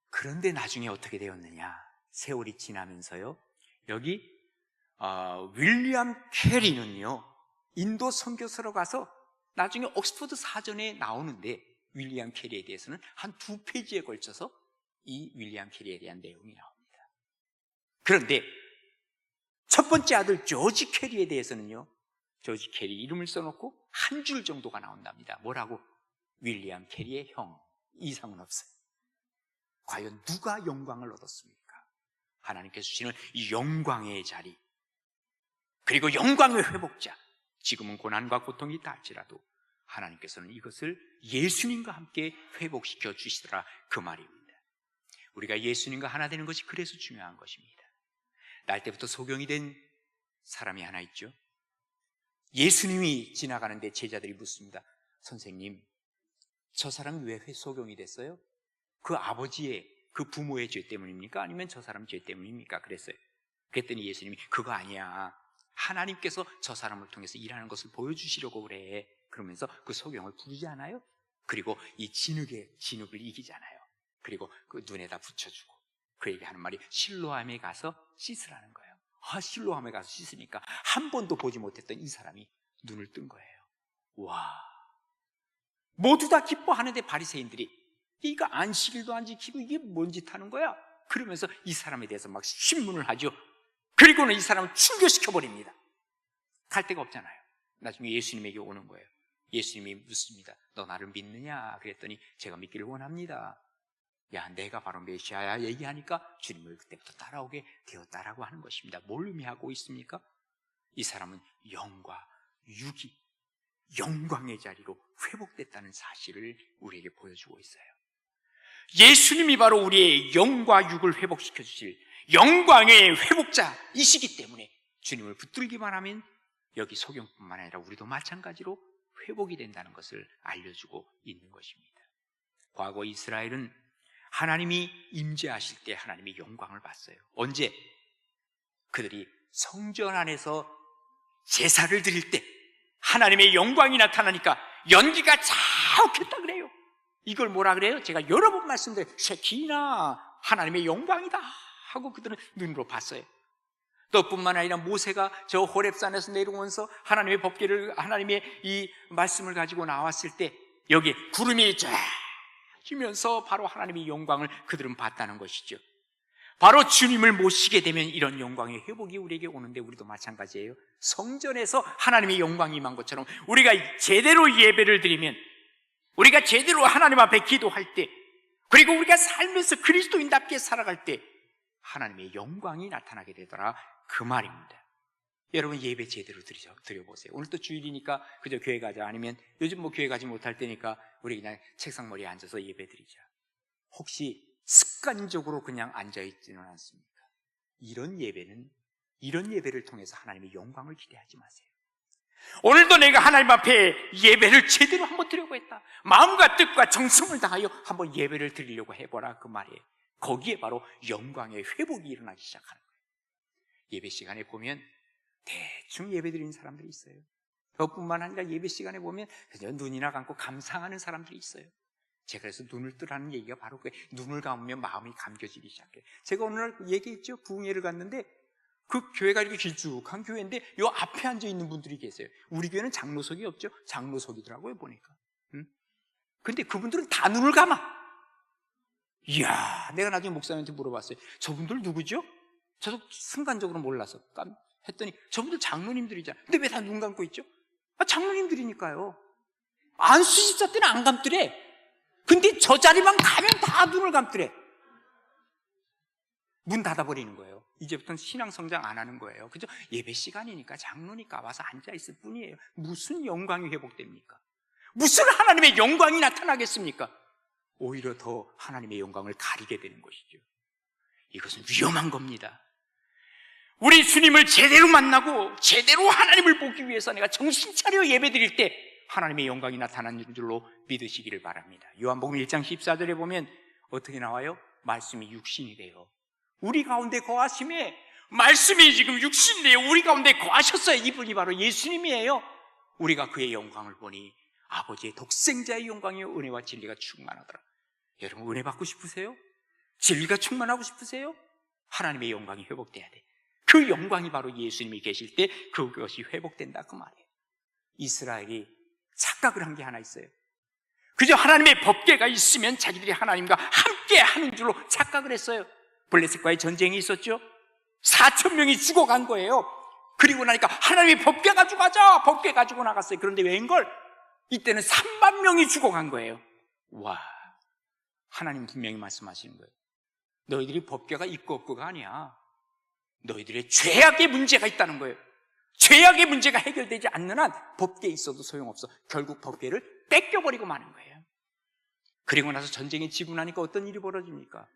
Speaker 2: 그런데 나중에 어떻게 되었느냐? 세월이 지나면서요. 여기 윌리엄 캐리는요. 인도 선교사로 가서 나중에 옥스퍼드 사전에 나오는데 윌리엄 캐리에 대해서는 한 2페이지에 걸쳐서 이 윌리엄 캐리에 대한 내용이 나옵니다. 그런데 첫 번째 아들 조지 캐리에 대해서는요. 조지 캐리 이름을 써놓고 한 줄 정도가 나온답니다. 뭐라고? 윌리엄 캐리의 형 이상은 없어요. 과연 누가 영광을 얻었습니까? 하나님께서 주시는 이 영광의 자리, 그리고 영광의 회복자, 지금은 고난과 고통이 있다 할지라도 하나님께서는 이것을 예수님과 함께 회복시켜 주시더라 그 말입니다. 우리가 예수님과 하나 되는 것이 그래서 중요한 것입니다. 날 때부터 소경이 된 사람이 하나 있죠. 예수님이 지나가는데 제자들이 묻습니다. 선생님, 저 사람이 왜 소경이 됐어요? 그 아버지의, 그 부모의 죄 때문입니까? 아니면 저 사람 죄 때문입니까? 그랬어요. 그랬더니 예수님이 그거 아니야. 하나님께서 저 사람을 통해서 일하는 것을 보여주시려고 그래. 그러면서 그 소경을 부르지 않아요? 그리고 이 진흙을 이기잖아요. 그리고 그 눈에다 붙여주고 그에게 하는 말이 실로암에 가서 씻으라는 거예요. 실로암에 가서 씻으니까 한 번도 보지 못했던 이 사람이 눈을 뜬 거예요. 와, 모두 다 기뻐하는데 바리새인들이 이거 안식일도 안 지키고 이게 뭔 짓 하는 거야? 그러면서 이 사람에 대해서 막 신문을 하죠. 그리고는 이 사람을 충교시켜버립니다. 갈 데가 없잖아요. 나중에 예수님에게 오는 거예요. 예수님이 묻습니다. 너 나를 믿느냐? 그랬더니 제가 믿기를 원합니다. 야, 내가 바로 메시아야 얘기하니까 주님을 그때부터 따라오게 되었다라고 하는 것입니다. 뭘 의미하고 있습니까? 이 사람은 영과 육이 영광의 자리로 회복됐다는 사실을 우리에게 보여주고 있어요. 예수님이 바로 우리의 영과 육을 회복시켜 주실 영광의 회복자이시기 때문에 주님을 붙들기만 하면 여기 소경뿐만 아니라 우리도 마찬가지로 회복이 된다는 것을 알려주고 있는 것입니다. 과거 이스라엘은 하나님이 임재하실 때 하나님의 영광을 봤어요. 언제? 그들이 성전 안에서 제사를 드릴 때 하나님의 영광이 나타나니까 연기가 자욱했다 그래요. 이걸 뭐라 그래요? 제가 여러 번 말씀드려요. 쉐키나, 하나님의 영광이다 하고 그들은 눈으로 봤어요. 또 뿐만 아니라 모세가 저 호렙산에서 내려오면서 하나님의 법궤를, 하나님의 이 말씀을 가지고 나왔을 때 여기 구름이 쫙 지면서 바로 하나님의 영광을 그들은 봤다는 것이죠. 바로 주님을 모시게 되면 이런 영광의 회복이 우리에게 오는데, 우리도 마찬가지예요. 성전에서 하나님의 영광이 임한 것처럼 우리가 제대로 예배를 드리면, 우리가 제대로 하나님 앞에 기도할 때, 그리고 우리가 살면서 그리스도인답게 살아갈 때 하나님의 영광이 나타나게 되더라, 그 말입니다. 여러분, 예배 제대로 드려보세요. 오늘 또 주일이니까 그저 교회 가자, 아니면 요즘 뭐 교회 가지 못할 때니까 우리 그냥 책상 머리에 앉아서 예배 드리자. 혹시 습관적으로 그냥 앉아있지는 않습니까? 이런 예배를 통해서 하나님의 영광을 기대하지 마세요. 오늘도 내가 하나님 앞에 예배를 제대로 한번 드리려고 했다, 마음과 뜻과 정성을 다하여 한번 예배를 드리려고 해보라, 그 말이에요. 거기에 바로 영광의 회복이 일어나기 시작하는 거예요. 예배 시간에 보면 대충 예배 드리는 사람들이 있어요. 그것뿐만 아니라 예배 시간에 보면 그냥 눈이나 감고 감상하는 사람들이 있어요. 제가 그래서 눈을 뜨라는 얘기가 바로 그 눈을 감으면 마음이 감겨지기 시작해요. 제가 오늘 얘기했죠. 부흥회를 갔는데 그 교회가 이렇게 길쭉한 교회인데 요 앞에 앉아있는 분들이 계세요. 우리 교회는 장로석이 없죠. 장로석이더라고요, 보니까. 근데 그분들은 다 눈을 감아. 이야, 내가 나중에 목사님한테 물어봤어요. 저분들 누구죠? 저도 순간적으로 몰라서 했더니 저분들 장로님들이잖아요. 근데 왜 다 눈 감고 있죠? 장로님들이니까요. 안수집사 때는 안 감더래. 근데 저 자리만 가면 다 눈을 감더래. 문 닫아버리는 거예요. 이제부터는 신앙성장 안 하는 거예요. 그죠? 예배 시간이니까, 장로니까 와서 앉아있을 뿐이에요. 무슨 영광이 회복됩니까? 무슨 하나님의 영광이 나타나겠습니까? 오히려 더 하나님의 영광을 가리게 되는 것이죠. 이것은 위험한 겁니다. 우리 주님을 제대로 만나고 제대로 하나님을 보기 위해서 내가 정신 차려 예배 드릴 때 하나님의 영광이 나타나는 줄로 믿으시기를 바랍니다. 요한복음 1장 14절에 보면 어떻게 나와요? 말씀이 육신이 돼요. 우리 가운데 거하심에, 말씀이 지금 육신이 돼요. 우리 가운데 거하셨어요. 이분이 바로 예수님이에요. 우리가 그의 영광을 보니 아버지의 독생자의 영광이요 은혜와 진리가 충만하더라. 여러분, 은혜 받고 싶으세요? 진리가 충만하고 싶으세요? 하나님의 영광이 회복돼야 돼. 그 영광이 바로 예수님이 계실 때 그것이 회복된다, 그 말이에요. 이스라엘이 착각을 한 게 하나 있어요. 그저 하나님의 법궤가 있으면 자기들이 하나님과 함께 하는 줄로 착각을 했어요. 블레셋과의 전쟁이 있었죠. 4,000명이 죽어간 거예요. 그리고 나니까 하나님의 법궤 가지고 가자, 법궤 가지고 나갔어요. 그런데 웬걸? 이때는 3만 명이 죽어간 거예요. 와, 하나님 분명히 말씀하시는 거예요. 너희들이 법궤가 있고 없고가 아니야. 너희들의 죄악의 문제가 있다는 거예요. 죄악의 문제가 해결되지 않는 한 법궤 있어도 소용없어. 결국 법궤를 뺏겨버리고 마는 거예요. 그리고 나서 전쟁이 지고 나니까 어떤 일이 벌어집니까?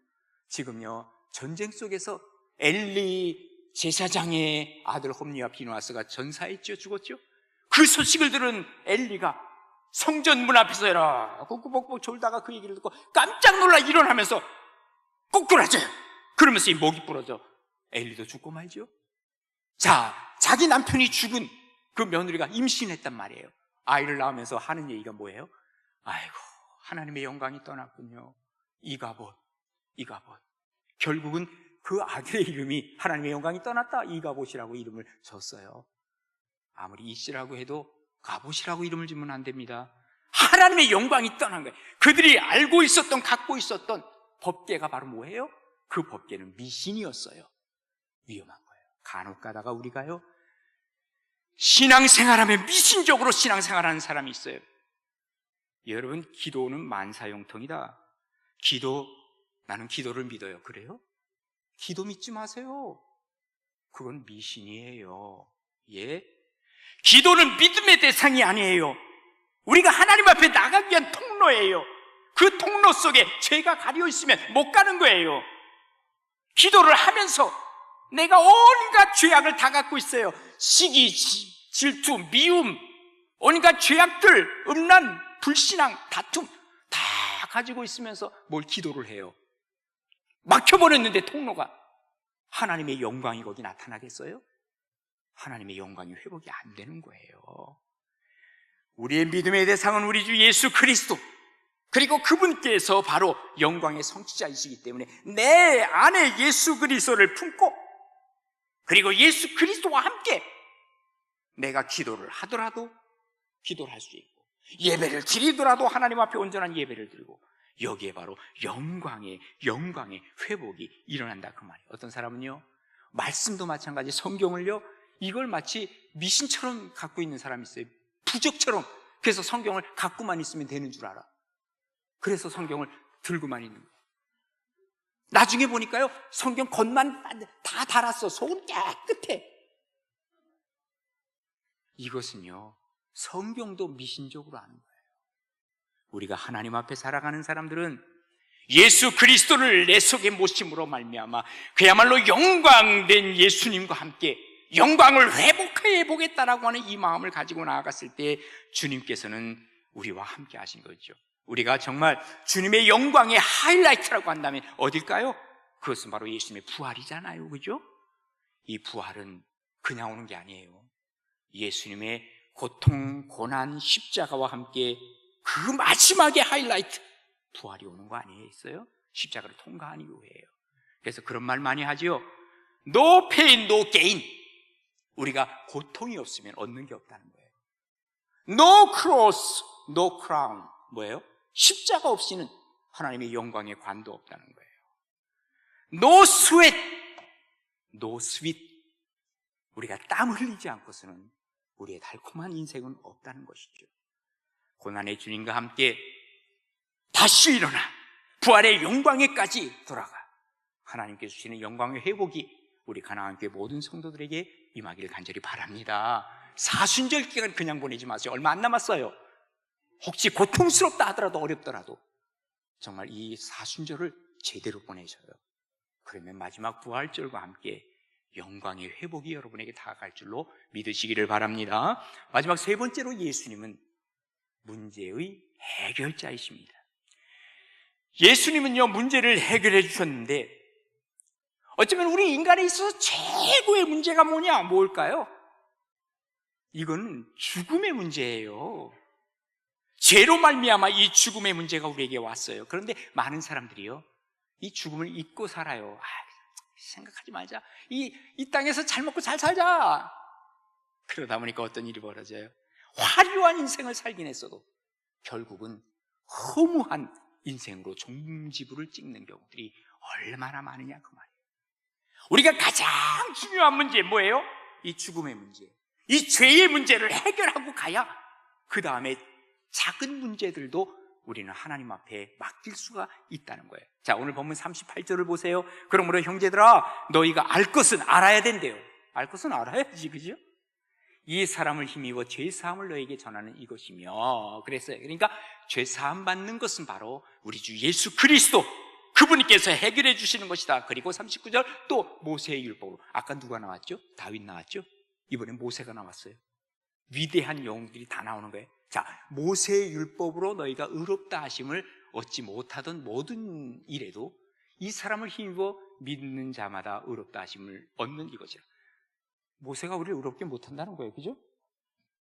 Speaker 2: 지금요, 전쟁 속에서 엘리 제사장의 아들 홈리와 비누아스가 전사했죠. 죽었죠. 그 소식을 들은 엘리가 성전 문 앞에서 벅벅벅 졸다가 그 얘기를 듣고 깜짝 놀라 일어나면서 꼬꾸라져요. 그러면서 이 목이 부러져 엘리도 죽고 말죠. 자, 자기 남편이 죽은 그 며느리가 임신했단 말이에요. 아이를 낳으면서 하는 얘기가 뭐예요? 아이고, 하나님의 영광이 떠났군요. 이가봇. 결국은 그 아들의 이름이 하나님의 영광이 떠났다, 이가봇이라고 이름을 줬어요. 아무리 이씨라고 해도 가봇이라고 이름을 지으면 안 됩니다. 하나님의 영광이 떠난 거예요. 그들이 알고 있었던, 갖고 있었던 법궤가 바로 뭐예요? 그 법궤는 미신이었어요. 위험한 거예요. 간혹 가다가 우리가요, 신앙생활하면 미신적으로 신앙생활하는 사람이 있어요. 여러분, 기도는 만사형통이다. 나는 기도를 믿어요. 그래요? 기도 믿지 마세요. 그건 미신이에요. 예? 기도는 믿음의 대상이 아니에요. 우리가 하나님 앞에 나가기 위한 통로예요. 그 통로 속에 죄가 가려 있으면 못 가는 거예요. 기도를 하면서 내가 온갖 죄악을 다 갖고 있어요. 시기, 질투, 미움, 온갖 죄악들, 음란, 불신앙, 다툼 다 가지고 있으면서 뭘 기도를 해요? 막혀버렸는데 통로가. 하나님의 영광이 거기 나타나겠어요? 하나님의 영광이 회복이 안 되는 거예요. 우리의 믿음의 대상은 우리 주 예수 그리스도, 그리고 그분께서 바로 영광의 성취자이시기 때문에 내 안에 예수 그리스도를 품고, 그리고 예수 그리스도와 함께 내가 기도를 하더라도 기도를 할 수 있고, 예배를 드리더라도 하나님 앞에 온전한 예배를 드리고, 여기에 바로 영광의 회복이 일어난다 그 말이에요. 어떤 사람은요, 말씀도 마찬가지, 성경을요, 이걸 마치 미신처럼 갖고 있는 사람이 있어요. 부적처럼. 그래서 성경을 갖고만 있으면 되는 줄 알아. 그래서 성경을 들고만 있는 거예요. 나중에 보니까요, 성경 겉만 다 달았어. 속은 깨끗해. 이것은요, 성경도 미신적으로 아는 거예요. 우리가 하나님 앞에 살아가는 사람들은 예수 그리스도를 내 속에 모심으로 말미암아 그야말로 영광된 예수님과 함께 영광을 회복해 보겠다라고 하는 이 마음을 가지고 나아갔을 때 주님께서는 우리와 함께 하신 거죠. 우리가 정말 주님의 영광의 하이라이트라고 한다면 어딜까요? 그것은 바로 예수님의 부활이잖아요. 그죠? 이 부활은 그냥 오는 게 아니에요. 예수님의 고통, 고난, 십자가와 함께 그 마지막의 하이라이트, 부활이 오는 거 아니겠어요? 십자가를 통과한 이후에요. 그래서 그런 말 많이 하죠. No pain, no gain. 우리가 고통이 없으면 얻는 게 없다는 거예요. No cross, no crown. 뭐예요? 십자가 없이는 하나님의 영광의 관도 없다는 거예요. No sweat, no sweet. 우리가 땀 흘리지 않고서는 우리의 달콤한 인생은 없다는 것이죠. 고난의 주님과 함께 다시 일어나 부활의 영광에까지 돌아가 하나님께 주시는 영광의 회복이 우리 가나안 교회 모든 성도들에게 임하기를 간절히 바랍니다. 사순절 기간 그냥 보내지 마세요. 얼마 안 남았어요. 혹시 고통스럽다 하더라도, 어렵더라도 정말 이 사순절을 제대로 보내셔요. 그러면 마지막 부활절과 함께 영광의 회복이 여러분에게 다가갈 줄로 믿으시기를 바랍니다. 마지막 세 번째로, 예수님은 문제의 해결자이십니다. 예수님은요, 문제를 해결해 주셨는데 어쩌면 우리 인간에 있어서 최고의 문제가 뭘까요? 이건 죽음의 문제예요. 죄로 말미암아 이 죽음의 문제가 우리에게 왔어요. 그런데 많은 사람들이요, 이 죽음을 잊고 살아요. 생각하지 말자. 이 땅에서 잘 먹고 잘 살자. 그러다 보니까 어떤 일이 벌어져요? 화려한 인생을 살긴 했어도 결국은 허무한 인생으로 종지부를 찍는 경우들이 얼마나 많으냐 그 말이에요. 우리가 가장 중요한 문제 뭐예요? 이 죽음의 문제, 이 죄의 문제를 해결하고 가야 그 다음에 작은 문제들도 우리는 하나님 앞에 맡길 수가 있다는 거예요. 자, 오늘 본문 38절을 보세요. 그러므로 형제들아, 너희가 알 것은 알아야 된대요. 알 것은 알아야지, 그죠? 이 사람을 힘입어 죄사함을 너에게 전하는 이것이며, 그랬어요. 그러니까 죄사함 받는 것은 바로 우리 주 예수 그리스도, 그분께서 해결해 주시는 것이다. 그리고 39절 또 모세의 율법으로. 아까 누가 나왔죠? 다윗 나왔죠? 이번엔 모세가 나왔어요. 위대한 영웅들이 다 나오는 거예요. 자, 모세의 율법으로 너희가 의롭다 하심을 얻지 못하던 모든 일에도 이 사람을 힘입어 믿는 자마다 의롭다 하심을 얻는 이것이라. 모세가 우리를 의롭게 못한다는 거예요. 그죠?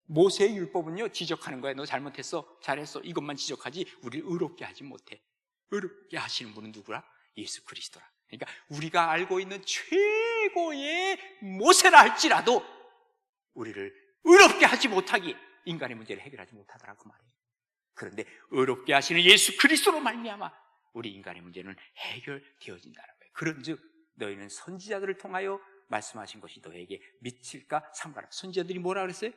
Speaker 2: 모세의 율법은요, 지적하는 거예요. 너 잘못했어, 잘했어, 이것만 지적하지 우리를 의롭게 하지 못해. 의롭게 하시는 분은 누구라? 예수 그리스도라. 그러니까 우리가 알고 있는 최고의 모세라 할지라도 우리를 의롭게 하지 못하기, 인간의 문제를 해결하지 못하더라고 말이에요. 그런데 의롭게 하시는 예수 그리스도로 말미암아 우리 인간의 문제는 해결되어진다는 거예요. 그런즉 너희는 선지자들을 통하여 말씀하신 것이 너에게 미칠까 삼가라. 선지자들이 뭐라 그랬어요?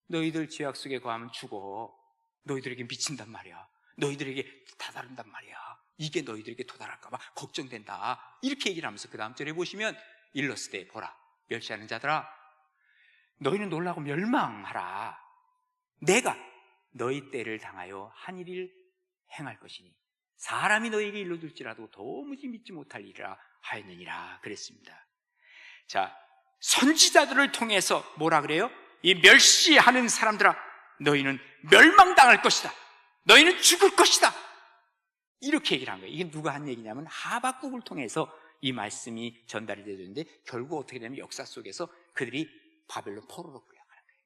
Speaker 2: 너희들 죄악 속에 거하면 죽어. 너희들에게 미친단 말이야. 너희들에게 다다른단 말이야. 이게 너희들에게 도달할까 봐 걱정된다. 이렇게 얘기를 하면서 그 다음 절에 보시면 일렀을 때 보라, 멸시하는 자들아, 너희는 놀라고 멸망하라. 내가 너희 때를 당하여 한 일을 행할 것이니 사람이 너희에게 일러둘지라도 도무지 믿지 못할 일이라 하였느니라 그랬습니다. 자, 선지자들을 통해서 뭐라 그래요? 이 멸시하는 사람들아, 너희는 멸망당할 것이다. 너희는 죽을 것이다. 이렇게 얘기를 한 거예요. 이게 누가 한 얘기냐면 하박국을 통해서 이 말씀이 전달이 되었는데 결국 어떻게 되냐면 역사 속에서 그들이 바벨론 포로로 끌려가는 거예요.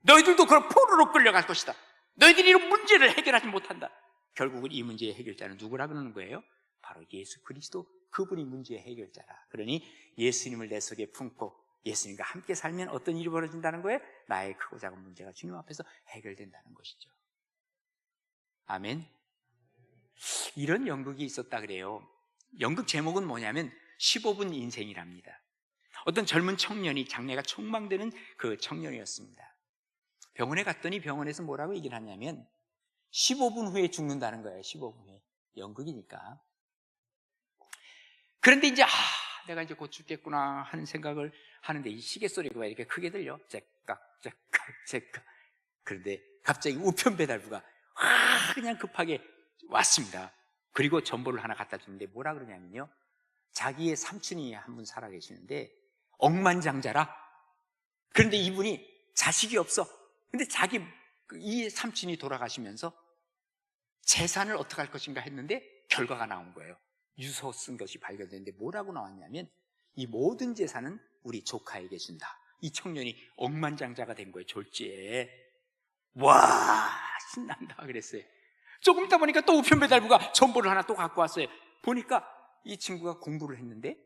Speaker 2: 너희들도 그런 포로로 끌려갈 것이다. 너희들이 이런 문제를 해결하지 못한다. 결국은 이 문제의 해결자는 누구라 그러는 거예요? 바로 예수 그리스도, 그분이 문제의 해결자라. 그러니 예수님을 내 속에 품고 예수님과 함께 살면 어떤 일이 벌어진다는 거예요? 나의 크고 작은 문제가 주님 앞에서 해결된다는 것이죠. 아멘. 이런 연극이 있었다 그래요. 연극 제목은 뭐냐면 15분 인생이랍니다. 어떤 젊은 청년이 장래가 촉망되는 그 청년이었습니다. 병원에 갔더니 병원에서 뭐라고 얘기를 하냐면 15분 후에 죽는다는 거예요. 15분 후에. 연극이니까. 그런데 이제 내가 이제 곧 죽겠구나 하는 생각을 하는데 이 시계 소리가 왜 이렇게 크게 들려? 째깍 째깍 째깍. 그런데 갑자기 우편 배달부가 그냥 급하게 왔습니다. 그리고 전보를 하나 갖다 주는데 뭐라 그러냐면요, 자기의 삼촌이 한 분 살아 계시는데 억만장자라. 그런데 이분이 자식이 없어. 근데 이 삼촌이 돌아가시면서 재산을 어떻게 할 것인가 했는데 결과가 나온 거예요. 유서 쓴 것이 발견됐는데 뭐라고 나왔냐면 이 모든 재산은 우리 조카에게 준다. 이 청년이 억만장자가 된 거예요. 졸지에. 와, 신난다 그랬어요. 조금 있다 보니까 또 우편 배달부가 전보를 하나 또 갖고 왔어요. 보니까 이 친구가 공부를 했는데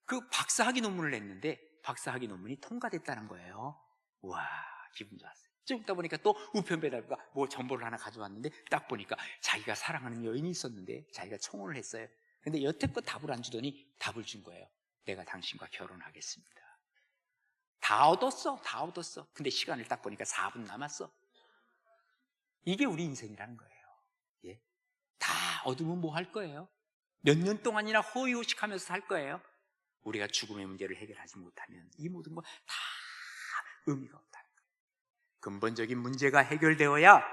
Speaker 2: 그 박사학위 논문을 냈는데 박사학위 논문이 통과됐다는 거예요. 와, 기분 좋았어요. 좀 있다 보니까 또 우편 배달부가 뭐 전보를 하나 가져왔는데 딱 보니까 자기가 사랑하는 여인이 있었는데 자기가 청혼을 했어요. 근데 여태껏 답을 안 주더니 답을 준 거예요. 내가 당신과 결혼하겠습니다. 다 얻었어. 근데 시간을 딱 보니까 4분 남았어. 이게 우리 인생이라는 거예요. 예? 다 얻으면 뭐 할 거예요? 몇 년 동안이나 호의호식하면서 살 거예요? 우리가 죽음의 문제를 해결하지 못하면 이 모든 거 다 의미가 없다는 거예요. 근본적인 문제가 해결되어야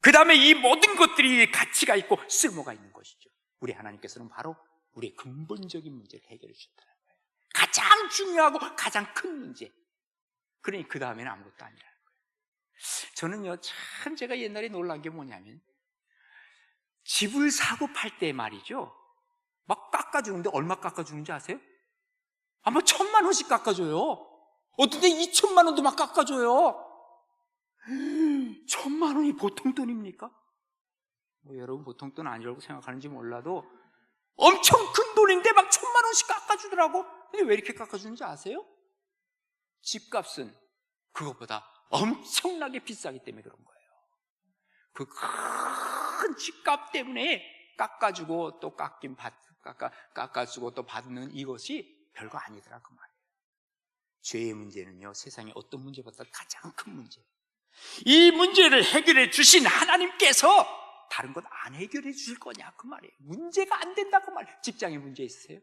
Speaker 2: 그 다음에 이 모든 것들이 가치가 있고 쓸모가 있는 것이죠. 우리 하나님께서는 바로 우리의 근본적인 문제를 해결해 주셨다는 거예요. 가장 중요하고 가장 큰 문제. 그러니 그 다음에는 아무것도 아니라는 거예요. 저는요, 참 제가 옛날에 놀란 게 뭐냐면 집을 사고 팔 때 말이죠, 막 깎아주는데 얼마 깎아주는지 아세요? 아마 1,000만 원씩 깎아줘요. 어떤 데 2,000만 원도 막 깎아줘요. 1,000만 원이 보통 돈입니까? 뭐 여러분 보통 돈 아니라고 생각하는지 몰라도 엄청 큰 돈인데 막 1,000만 원씩 깎아주더라고. 근데 왜 이렇게 깎아주는지 아세요? 집값은 그것보다 엄청나게 비싸기 때문에 그런 거예요. 그 큰 집값 때문에 깎아주고 또 깎아주고 또 받는 이것이 별거 아니더라 그 말이에요. 죄의 문제는요, 세상에 어떤 문제보다 가장 큰 문제. 이 문제를 해결해 주신 하나님께서 다른 것 안 해결해 주실 거냐 그 말이에요. 문제가 안 된다 그 말이에요. 직장에 문제 있으세요?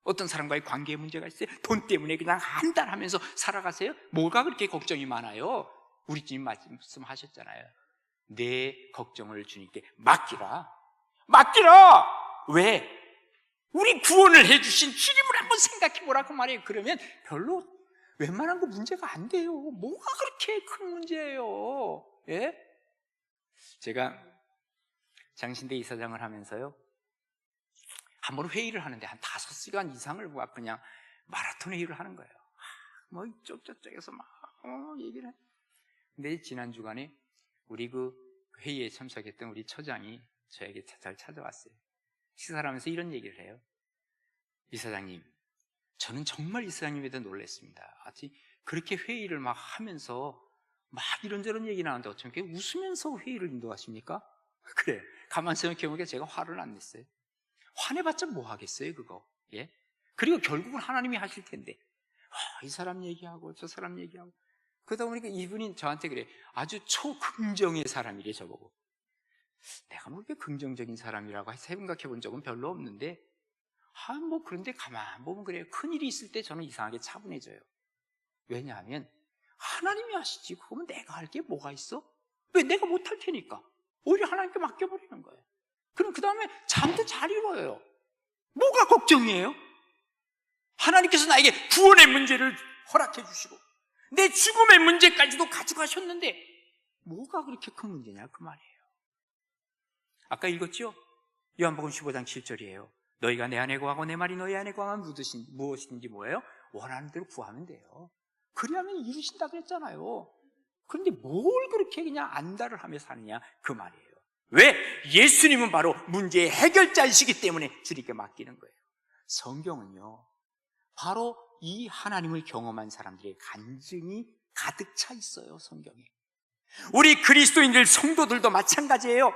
Speaker 2: 어떤 사람과의 관계에 문제가 있어요? 돈 때문에 그냥 한달하면서 살아가세요? 뭐가 그렇게 걱정이 많아요? 우리 주님 말씀하셨잖아요. 내 걱정을 주님께 맡기라. 왜? 우리 구원을 해주신 주님을 한번 생각해보라 그 말이에요. 그러면 별로 웬만한 거 문제가 안 돼요. 뭐가 그렇게 큰 문제예요? 예? 제가 장신대 이사장을 하면서요, 한번 회의를 하는데 한 5시간 이상을 그냥 마라톤 회의를 하는 거예요. 뭐 이쪽 저쪽에서 막 얘기를 해. 근데 지난 주간에 우리 그 회의에 참석했던 우리 처장이 저에게 찾아왔어요. 식사를 하면서 이런 얘기를 해요. 이사장님, 저는 정말 이사장님에 대해 놀랐습니다. 하여튼 그렇게 회의를 막 하면서 막 이런저런 얘기 나오는데 어떻게 웃으면서 회의를 인도하십니까? 그래, 가만 생각해보니까 제가 화를 안 냈어요. 화내봤자 뭐 하겠어요 그거. 예? 그리고 결국은 하나님이 하실 텐데 이 사람 얘기하고 저 사람 얘기하고 그러다 보니까 이분이 저한테 그래, 아주 초긍정의 사람이래. 저보고 내가 뭐 그렇게 긍정적인 사람이라고 생각해 본 적은 별로 없는데 뭐 그런데 가만 보면 그래요. 큰일이 있을 때 저는 이상하게 차분해져요. 왜냐하면 하나님이 하시지 그거면 내가 할 게 뭐가 있어? 왜? 내가 못할 테니까 오히려 하나님께 맡겨버리는 거예요. 그럼 그 다음에 잠도 잘 이뤄요. 뭐가 걱정이에요? 하나님께서 나에게 구원의 문제를 허락해 주시고 내 죽음의 문제까지도 가져가셨는데 뭐가 그렇게 큰 문제냐 그 말이에요. 아까 읽었죠? 요한복음 15장 7절이에요. 너희가 내 안에 거하고 내 말이 너희 안에 거하면 무엇이든지 뭐예요? 원하는 대로 구하면 돼요. 그리하면 이루신다 그랬잖아요. 그런데 뭘 그렇게 그냥 안달을 하며 사느냐 그 말이에요. 왜? 예수님은 바로 문제의 해결자이시기 때문에 주님께 맡기는 거예요. 성경은요, 바로 이 하나님을 경험한 사람들의 간증이 가득 차 있어요. 성경에. 우리 그리스도인들 성도들도 마찬가지예요.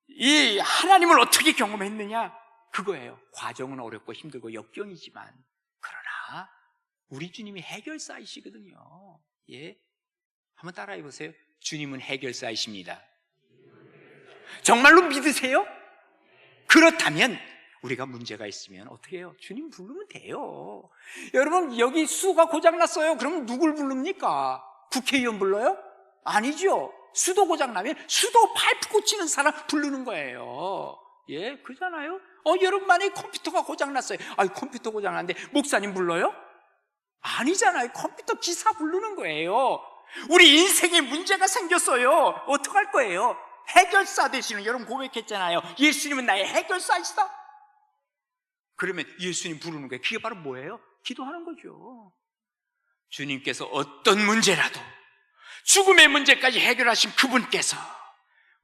Speaker 2: 이 하나님을 어떻게 경험했느냐 그거예요. 과정은 어렵고 힘들고 역경이지만, 그러나 우리 주님이 해결사이시거든요. 예, 한번 따라해 보세요. 주님은 해결사이십니다. 정말로 믿으세요? 그렇다면 우리가 문제가 있으면 어떻게 해요? 주님 부르면 돼요. 여러분, 여기 수가 고장났어요. 그럼 누굴 부릅니까? 국회의원 불러요? 아니죠. 수도 고장나면 수도 파이프 고치는 사람 부르는 거예요. 예, 그러잖아요. 여러분, 만약에 컴퓨터가 고장났어요. 컴퓨터 고장났는데 목사님 불러요? 아니잖아요. 컴퓨터 기사 부르는 거예요. 우리 인생에 문제가 생겼어요. 어떡할 거예요? 해결사 되시는, 여러분 고백했잖아요. 예수님은 나의 해결사이시다. 그러면 예수님 부르는 거예요. 그게 바로 뭐예요? 기도하는 거죠. 주님께서 어떤 문제라도, 죽음의 문제까지 해결하신 그분께서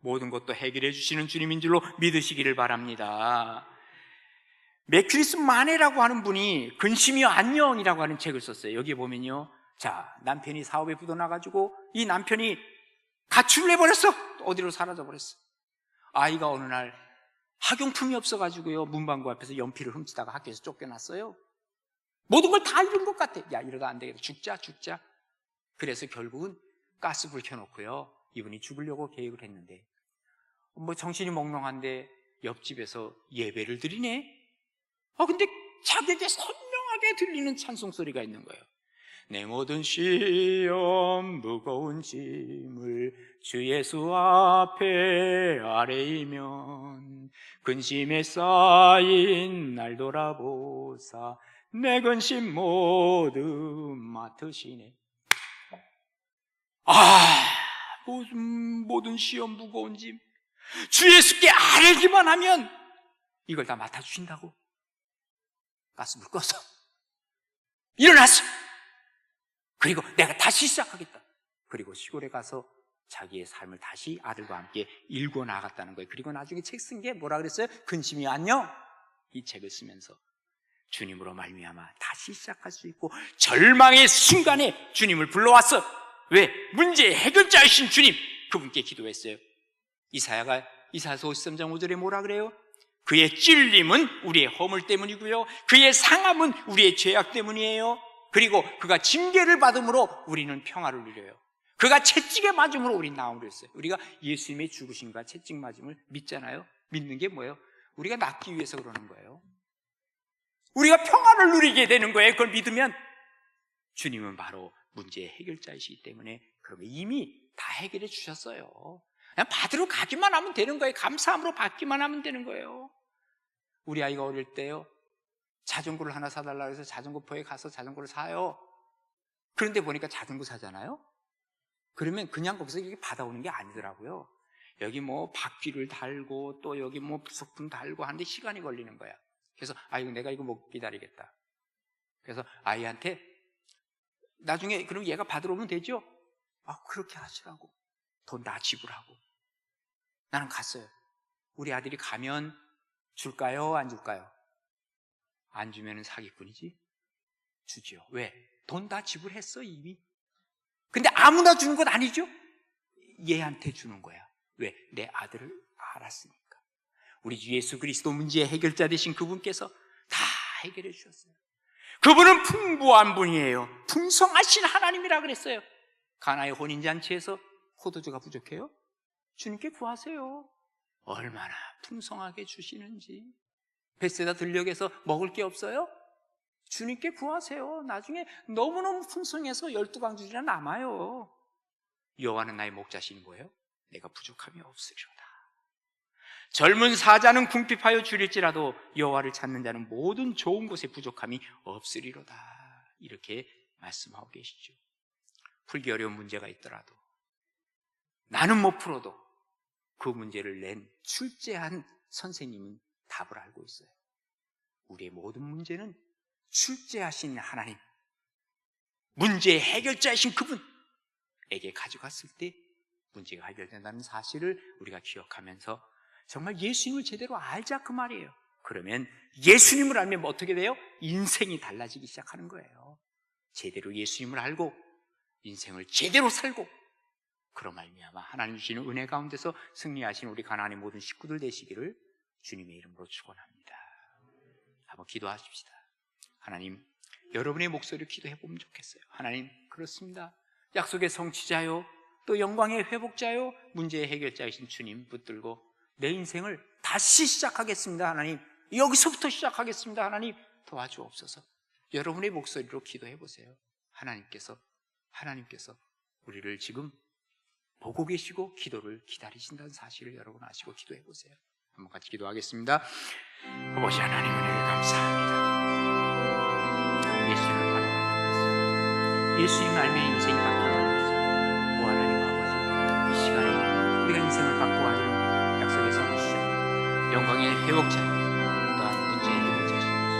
Speaker 2: 모든 것도 해결해 주시는 주님인 줄로 믿으시기를 바랍니다. 맥크리스 마네라고 하는 분이 근심이여 안녕이라고 하는 책을 썼어요. 여기 보면요, 자, 남편이 사업에 묻어나가지고 이 남편이 가출을 해버렸어. 어디로 사라져버렸어. 아이가 어느 날 학용품이 없어가지고요, 문방구 앞에서 연필을 훔치다가 학교에서 쫓겨났어요. 모든 걸 다 잃은 것 같아. 야, 이러다 안 되겠다. 죽자. 그래서 결국은 가스불 켜놓고요, 이분이 죽으려고 계획을 했는데, 정신이 몽롱한데 옆집에서 예배를 드리네. 근데 자기에게 선명하게 들리는 찬송 소리가 있는 거예요. 내 모든 시험 무거운 짐을 주 예수 앞에 아뢰이면 근심에 쌓인 날 돌아보사 내 근심 모두 맡으시네. 모든 시험 무거운 짐 주 예수께 아뢰기만 하면 이걸 다 맡아주신다고. 가스불 꺼서 일어났어. 그리고 내가 다시 시작하겠다. 그리고 시골에 가서 자기의 삶을 다시 아들과 함께 읽고 나갔다는 거예요. 그리고 나중에 책 쓴 게 뭐라 그랬어요? 근심이 안녕. 이 책을 쓰면서 주님으로 말미암아 다시 시작할 수 있고, 절망의 순간에 주님을 불러왔어. 왜? 문제의 해결자이신 주님, 그분께 기도했어요. 이사야서 53장 5절에 뭐라 그래요? 그의 찔림은 우리의 허물 때문이고요, 그의 상함은 우리의 죄악 때문이에요. 그리고 그가 징계를 받음으로 우리는 평화를 누려요. 그가 채찍에 맞음으로 우리는 나음을 했어요. 우리가 예수님의 죽으심과 채찍 맞음을 믿잖아요. 믿는 게 뭐예요? 우리가 낫기 위해서 그러는 거예요. 우리가 평화를 누리게 되는 거예요. 그걸 믿으면. 주님은 바로 문제의 해결자이시기 때문에 그러면 이미 다 해결해 주셨어요. 그냥 받으러 가기만 하면 되는 거예요. 감사함으로 받기만 하면 되는 거예요. 우리 아이가 어릴 때요, 자전거를 하나 사달라고 해서 자전거포에 가서 자전거를 사요. 그런데 보니까 자전거 사잖아요. 그러면 그냥 거기서 이게 받아오는 게 아니더라고요. 여기 바퀴를 달고 또 여기 부속품 달고 하는데 시간이 걸리는 거야. 그래서 내가 이거 못 기다리겠다. 그래서 아이한테 나중에 그럼 얘가 받으러 오면 되죠? 그렇게 하시라고. 돈 다 지불하고. 나는 갔어요. 우리 아들이 가면 줄까요? 안 줄까요? 안 주면 사기꾼이지? 주지요. 왜? 돈 다 지불했어 이미. 근데 아무나 주는 건 아니죠? 얘한테 주는 거야. 왜? 내 아들을 알았으니까. 우리 주 예수 그리스도 문제의 해결자 되신 그분께서 다 해결해 주셨어요. 그분은 풍부한 분이에요. 풍성하신 하나님이라 그랬어요. 가나의 혼인잔치에서 포도주가 부족해요? 주님께 구하세요. 얼마나 풍성하게 주시는지. 벳세다 들녘에서 먹을 게 없어요? 주님께 구하세요. 나중에 너무너무 풍성해서 12광주리나 남아요. 여호와는 나의 목자시니 뭐예요? 내가 부족함이 없으리로다. 젊은 사자는 궁핍하여 줄일지라도 여호와를 찾는 자는 모든 좋은 곳에 부족함이 없으리로다. 이렇게 말씀하고 계시죠. 풀기 어려운 문제가 있더라도, 나는 못 풀어도 그 문제를 낸 출제한 선생님은 답을 알고 있어요. 우리의 모든 문제는 출제하신 하나님, 문제의 해결자이신 그분에게 가져갔을 때 문제가 해결된다는 사실을 우리가 기억하면서 정말 예수님을 제대로 알자 그 말이에요. 그러면 예수님을 알면 어떻게 돼요? 인생이 달라지기 시작하는 거예요. 제대로 예수님을 알고 인생을 제대로 살고 그런 말미암아 하나님 주시는 은혜 가운데서 승리하신 우리 가나안의 모든 식구들 되시기를 주님의 이름으로 축원합니다. 한번 기도하십시다. 하나님, 여러분의 목소리를 기도해 보면 좋겠어요. 하나님, 그렇습니다. 약속의 성취자요, 또 영광의 회복자요, 문제의 해결자이신 주님 붙들고 내 인생을 다시 시작하겠습니다. 하나님, 여기서부터 시작하겠습니다. 하나님, 도와주옵소서. 여러분의 목소리로 기도해 보세요. 하나님께서 우리를 지금 보고 계시고 기도를 기다리신다는 사실을 여러분 아시고 기도해 보세요. 한번 같이 기도하겠습니다. 아버지 하나님, 은혜를 감사합니다. 예수님을 바라보겠습니다. 예수님 알면 인생이 바뀐다는 것을, 오 하나님 아버지, 이 시간에 우리가 인생을 바꿔가는 약속의 성취자, 영광의 회복자, 또한 문제의 해결자신 예수,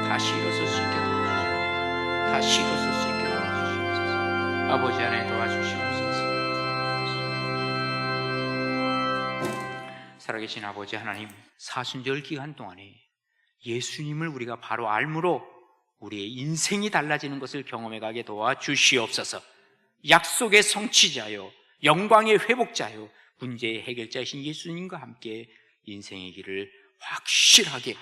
Speaker 2: 다시 일어설 수 있게 도와주시옵소서. 다시 일어설 수 있게 도와주시옵소서. 아버지 하나님 도와주시옵소서. 살아계신 아버지 하나님, 사순절 기간 동안에 예수님을 우리가 바로 알므로 우리의 인생이 달라지는 것을 경험해가게 도와주시옵소서. 약속의 성취자요, 영광의 회복자요, 문제의 해결자이신 예수님과 함께 인생의 길을 확실하게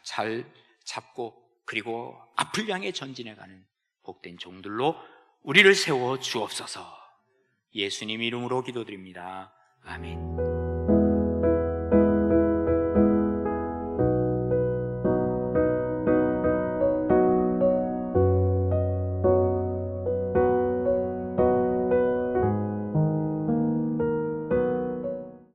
Speaker 2: 잘 잡고 그리고 앞을 향해 전진해가는 복된 종들로 우리를 세워 주옵소서. 예수님 이름으로 기도드립니다. 아멘.